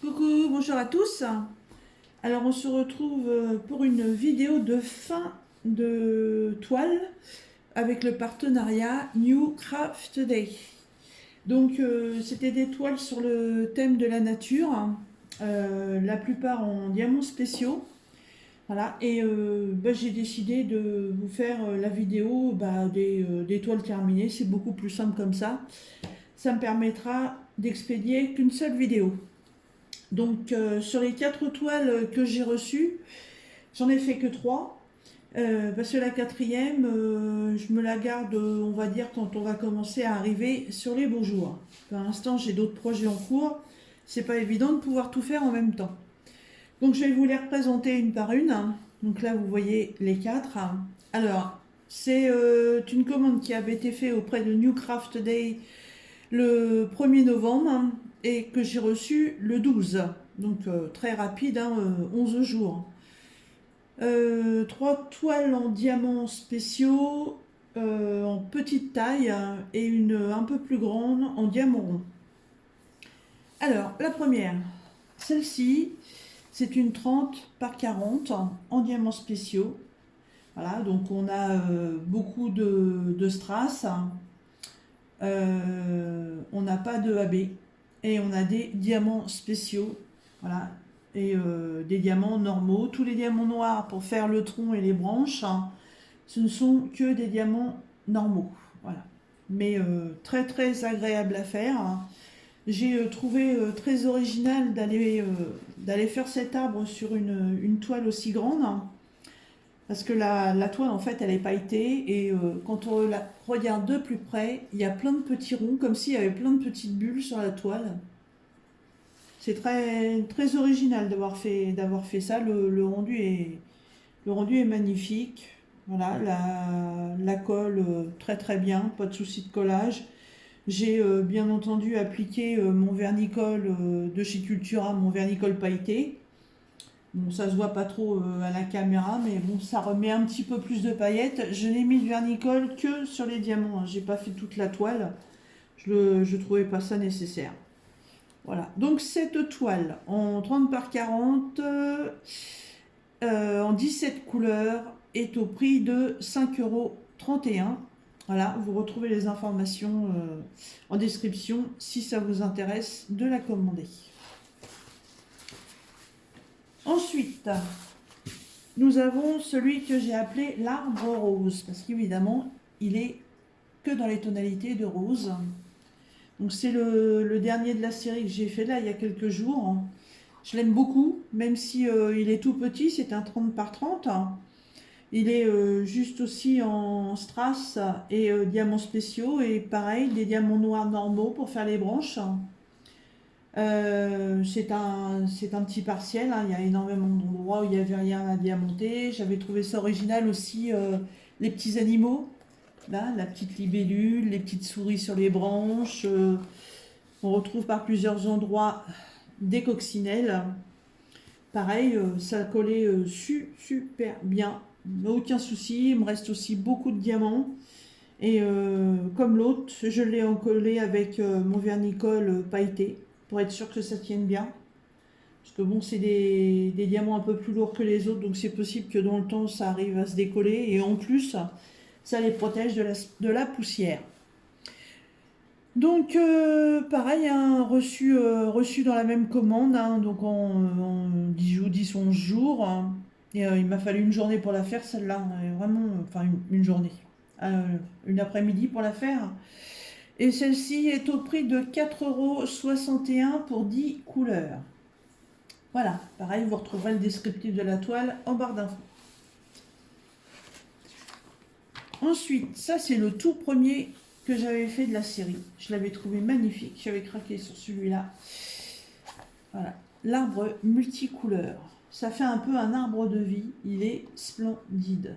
Coucou, bonjour à tous. Alors on se retrouve pour une vidéo de fin de toile avec le partenariat New Craft Day. Donc c'était des toiles sur le thème de la nature, la plupart en diamants spéciaux. Voilà, et j'ai décidé de vous faire la vidéo des toiles terminées. C'est beaucoup plus simple comme ça. Ça me permettra d'expédier qu'une seule vidéo. Donc sur les 4 toiles que j'ai reçues, j'en ai fait que 3. Parce que la quatrième, je me la garde, on va dire, quand on va commencer à arriver sur les beaux jours. Pour l'instant, j'ai d'autres projets en cours. C'est pas évident de pouvoir tout faire en même temps. Donc je vais vous les représenter une par une. Donc là, vous voyez les 4. Alors, c'est une commande qui avait été faite auprès de New Craft Day le 1er novembre et que j'ai reçu le 12. Donc très rapide, 11 jours. 3 toiles en diamants spéciaux en petite taille et une un peu plus grande en diamant rond. Alors, la première, celle-ci, c'est une 30 par 40 en diamants spéciaux. Voilà, donc on a beaucoup de strass. On n'a pas de AB et on a des diamants spéciaux, voilà, et des diamants normaux. Tous les diamants noirs pour faire le tronc et les branches, ce ne sont que des diamants normaux, voilà. Mais très très agréable à faire. J'ai trouvé très original d'aller faire cet arbre sur une toile aussi grande. Parce que la toile, en fait, elle est pailletée et quand on la regarde de plus près, il y a plein de petits ronds, comme s'il y avait plein de petites bulles sur la toile. C'est très, très original d'avoir fait ça. Le rendu est magnifique. Voilà, la colle, très très bien, pas de souci de collage. J'ai bien entendu appliqué mon vernicole de chez Cultura, mon vernicole pailleté. Bon, ça se voit pas trop à la caméra, mais bon, ça remet un petit peu plus de paillettes. Je n'ai mis le vernicole que sur les diamants, hein. J'ai pas fait toute la toile. Je trouvais pas ça nécessaire. Voilà. Donc cette toile en 30 par 40, en 17 couleurs, est au prix de 5,31 €. Voilà, vous retrouvez les informations en description si ça vous intéresse de la commander. Ensuite, nous avons celui que j'ai appelé l'arbre rose, parce qu'évidemment, il est que dans les tonalités de rose. Donc c'est le dernier de la série que j'ai fait là il y a quelques jours. Je l'aime beaucoup, même si il est tout petit, c'est un 30 par 30. Il est juste aussi en strass et diamants spéciaux, et pareil, des diamants noirs normaux pour faire les branches. C'est un petit partiel, hein. Il y a énormément d'endroits où il n'y avait rien à diamanter. J'avais trouvé ça original aussi, les petits animaux, là, la petite libellule, les petites souris sur les branches. On retrouve par plusieurs endroits des coccinelles. Pareil, ça collait super bien, aucun souci. Il me reste aussi beaucoup de diamants. Et comme l'autre, je l'ai encollé avec mon vernicole pailleté pour être sûr que ça tienne bien. Parce que bon, c'est des diamants un peu plus lourds que les autres, donc c'est possible que dans le temps ça arrive à se décoller. Et en plus, ça les protège de la poussière. Donc pareil, hein, reçu dans la même commande, hein, donc en 10 11 jours. Hein. Et il m'a fallu une journée pour la faire, celle-là, hein, vraiment, enfin une journée, une après-midi pour la faire. Et celle-ci est au prix de 4,61 € pour 10 couleurs. Voilà, pareil, vous retrouverez le descriptif de la toile en barre d'infos. Ensuite, ça c'est le tout premier que j'avais fait de la série. Je l'avais trouvé magnifique, j'avais craqué sur celui-là. Voilà, l'arbre multicouleur. Ça fait un peu un arbre de vie, il est splendide.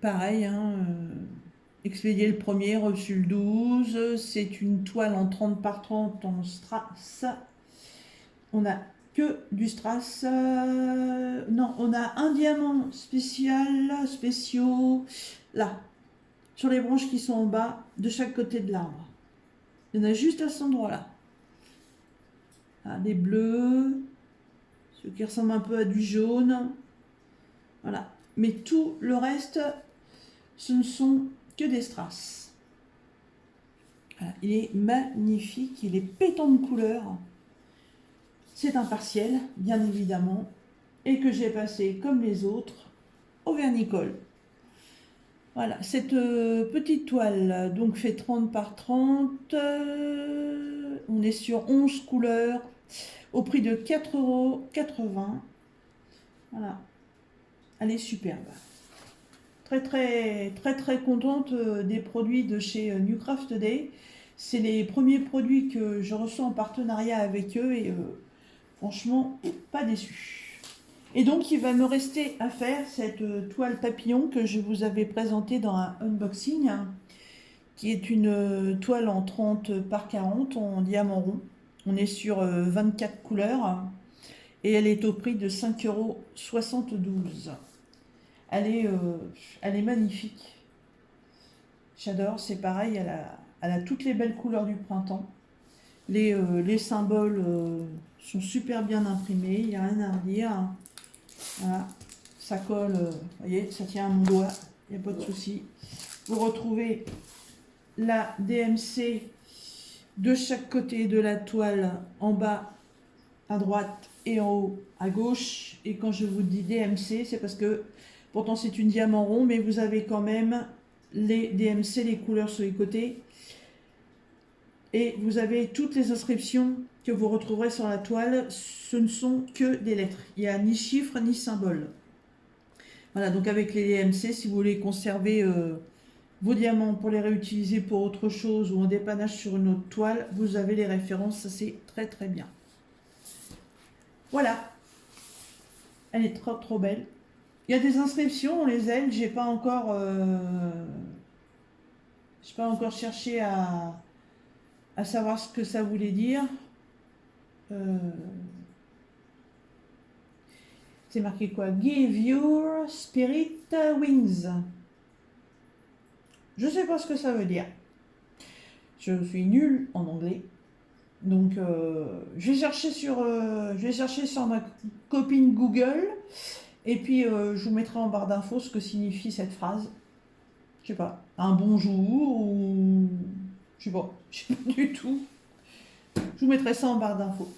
Pareil, hein, expédié le premier, reçu le 12. C'est une toile en 30 par 30 en strass. On a que du strass. Non, on a un diamant spéciaux, là, sur les branches qui sont en bas de chaque côté de l'arbre. Il y en a juste à cet endroit-là. Voilà, des bleus, ceux qui ressemblent un peu à du jaune. Voilà. Mais tout le reste, ce ne sont que des strass. Voilà. Il est magnifique, il est pétant de couleurs. C'est un partiel, bien évidemment, et que j'ai passé, comme les autres, au vernicole. Voilà, cette petite toile donc fait 30 par 30. On est sur 11 couleurs au prix de 4,80 €. Voilà, elle est superbe. Très très très très contente des produits de chez New Craft Day. C'est les premiers produits que je reçois en partenariat avec eux et franchement, pas déçu. Et donc, il va me rester à faire cette toile papillon que je vous avais présentée dans un unboxing, hein, qui est une toile en 30 par 40 en diamant rond. On est sur 24 couleurs et elle est au prix de 5,72 €. Elle est magnifique. J'adore, c'est pareil, elle a toutes les belles couleurs du printemps. Les symboles sont super bien imprimés, il n'y a rien à redire. Voilà, ça colle, vous voyez, ça tient à mon doigt, il n'y a pas de souci. Vous retrouvez la DMC de chaque côté de la toile, en bas à droite et en haut à gauche. Et quand je vous dis DMC, c'est parce que pourtant c'est une diamant rond, mais vous avez quand même les DMC, les couleurs sur les côtés. Et vous avez toutes les inscriptions que vous retrouverez sur la toile. Ce ne sont que des lettres. Il n'y a ni chiffres ni symboles. Voilà, donc avec les DMC, si vous voulez conserver vos diamants pour les réutiliser pour autre chose ou en dépannage sur une autre toile, vous avez les références. Ça, c'est très très bien. Voilà. Elle est trop trop belle. Il y a des inscriptions, on les aide. J'ai pas encore cherché à savoir ce que ça voulait dire. C'est marqué quoi? Give your spirit wings. Je sais pas ce que ça veut dire. Je suis nulle en anglais. Donc je vais chercher sur ma copine Google. Et puis je vous mettrai en barre d'infos ce que signifie cette phrase. Je sais pas. Un bonjour ou... Je sais pas du tout. Je vous mettrai ça en barre d'infos.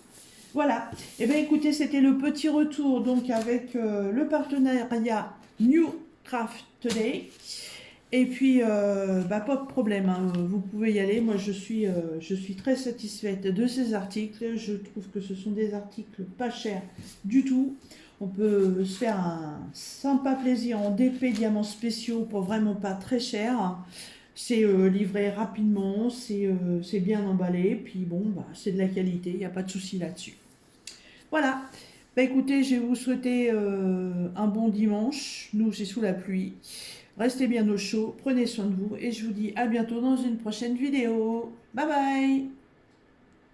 Voilà. Et bien écoutez, c'était le petit retour donc avec le partenariat New Craft Day. Et puis, pas de problème, hein, vous pouvez y aller. Moi, je suis très satisfaite de ces articles. Je trouve que ce sont des articles pas chers du tout. On peut se faire un sympa plaisir en DP diamants spéciaux pour vraiment pas très cher. C'est livré rapidement, c'est bien emballé, puis bon, c'est de la qualité, il n'y a pas de souci là-dessus. Voilà, écoutez, je vais vous souhaiter un bon dimanche. Nous, c'est sous la pluie. Restez bien au chaud, prenez soin de vous et je vous dis à bientôt dans une prochaine vidéo. Bye bye!